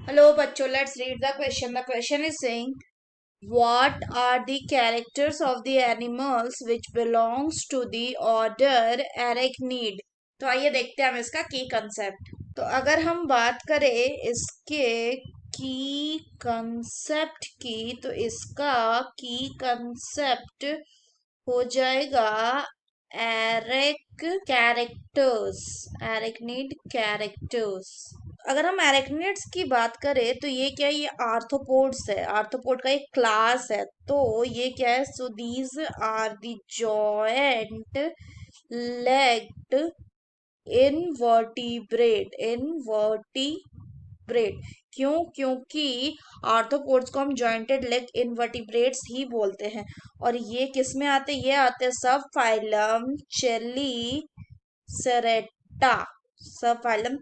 Hello, bachcho. Let's read the question. The question is saying, what are the characters of the animals which belongs to the order Arachnid? तो आइए देखते हैं हम इसका की concept. तो अगर हम बात करें इसके की कंसेप्ट की, तो इसका की कंसेप्ट हो जाएगा एरेक कैरेक्टर्स, एरेक्निड कैरेक्टर्स। अगर हम एरेक्निड्स की बात करें तो ये क्या है, ये आर्थ्रोपोड्स है, आर्थ्रोपोड का एक क्लास है। तो ये क्या है, so these are the joint legged invertebrate. क्यों? क्योंकि आर्थ्रोपोड्स को हम जॉइंटेड लेग इनवर्टिब्रेट्स ही बोलते हैं। और ये किस में आते हैं? ये आते हैं सब फाइलम चेलीसेरेटा, सब फाइलम।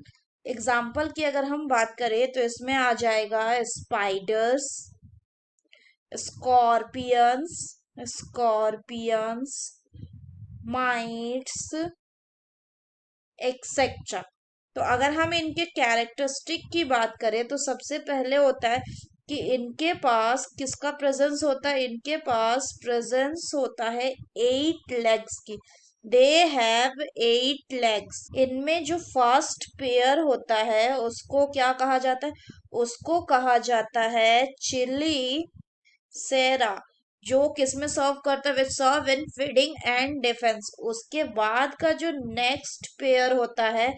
एग्जाम्पल की अगर हम बात करें तो इसमें आ जाएगा spiders, scorpions, scorpions, mites, etcetera. तो अगर हम इनके कैरेक्टरिस्टिक की बात करें तो सबसे पहले होता है कि इनके पास किसका प्रेजेंस होता है? इनके पास प्रेजेंस होता है 8 लेग्स की। They have 8 legs. इनमें जो फर्स्ट पेयर होता है उसको क्या कहा जाता है? उसको कहा जाता है चिली सेरा, जो किसमें सर्व करता है? विच सर्व इन फीडिंग एंड डिफेंस। उसके बाद का जो नेक्स्ट पेयर होता है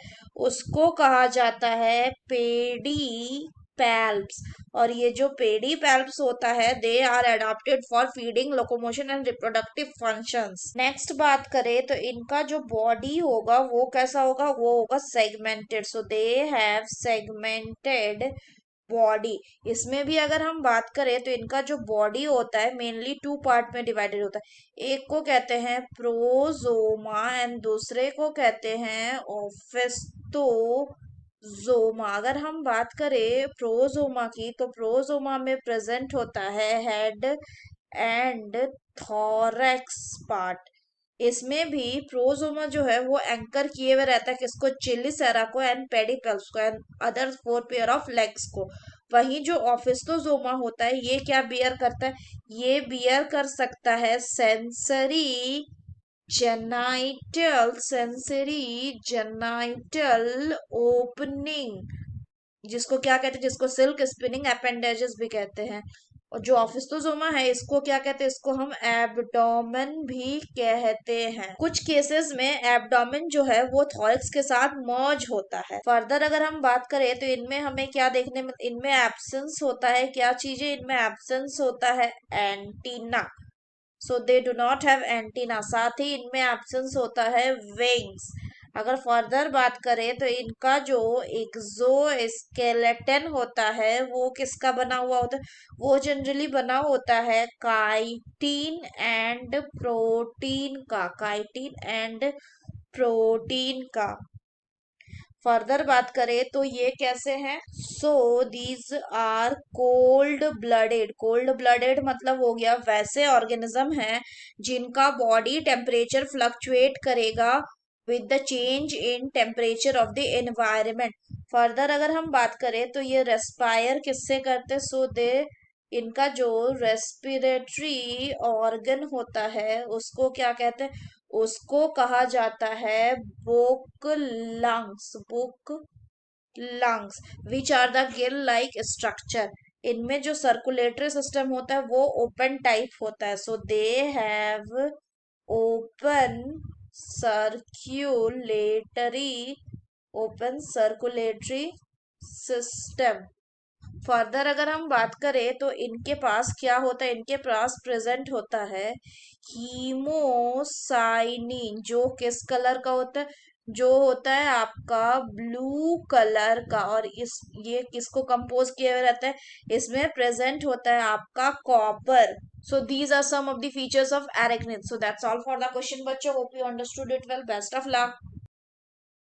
उसको कहा जाता है पेडी पैल्प्स। और ये जो पेडी पैल्प्स होता है, they are adopted for feeding, locomotion and reproductive functions. Next बात करें तो इनका जो बॉडी होगा वो कैसा होगा? वो होगा segmented. So they have segmented body. इसमें भी अगर हम बात करें तो इनका जो बॉडी होता है मेनली 2 पार्ट में डिवाइडेड होता है। एक को कहते हैं प्रोजोमा एंड दूसरे को कहते हैं ओफिस्टोजोमा। अगर हम बात करें प्रोजोमा की, तो प्रोजोमा में प्रेजेंट होता है हेड एंड थॉरेक्स पार्ट। इसमें भी प्रोजोमा जो है वो एंकर किए हुए रहता है किसको? चिलीसेरा को एंड पेडिपल्स को and other 4 pair of legs को। वहीं जो ऑफिस्टोजोमा होता है ये क्या बियर करता है? ये बियर कर सकता है सेंसरी ओपनिंग, जिसको क्या कहते हैं? जिसको सिल्क स्पिनिंग अपेंडेजेस भी कहते हैं। और जो ऑफिस्टोजोमा है इसको क्या कहते हैं? इसको हम एब्डोमेन भी कहते हैं। कुछ केसेस में एब्डोमेन जो है वो थॉरक्स के साथ मर्ज होता है। फर्दर अगर हम बात करें तो इनमें हमें क्या देखने में, इनमें एब्सेंस होता है, क्या चीजें इनमें एब्सेंस होता है? Antenna. So they do not have antenna. साथ ही इनमें एब्सेंस होता है विंग्स। अगर फर्दर बात करें तो इनका जो एक्सो स्केलेटन होता है वो किसका बना हुआ होता है? वो जनरली बना होता है काइटिन एंड प्रोटीन का, काइटिन एंड प्रोटीन का। फर्दर बात करें तो ये कैसे हैं? So these are cold blooded. Cold blooded मतलब हो गया वैसे ऑर्गेनिज्म हैं जिनका बॉडी टेम्परेचर फ्लक्चुएट करेगा with the change in temperature of the environment. Further अगर हम बात करें तो ये रेस्पायर किससे करते? सो दे, इनका जो रेस्पिरेटरी ऑर्गन होता है उसको क्या कहते हैं? उसको कहा जाता है book lungs, book lungs, which are the gill like structure. इनमें जो सर्कुलेटरी सिस्टम होता है वो ओपन टाइप होता है। So they have open circulatory, open circulatory system. Further अगर हम बात करें तो इनके पास क्या होता है? इनके पास प्रेजेंट होता है हीमोसाइनिन, जो किस कलर का होता है? जो होता है आपका ब्लू कलर का। और इस ये किसको कंपोज किया हुआ रहता है? इसमें प्रेजेंट होता है आपका copper. So these are some of the features of arachnid. So that's all for the question, बच्चों. Hope you understood it well. Best of luck.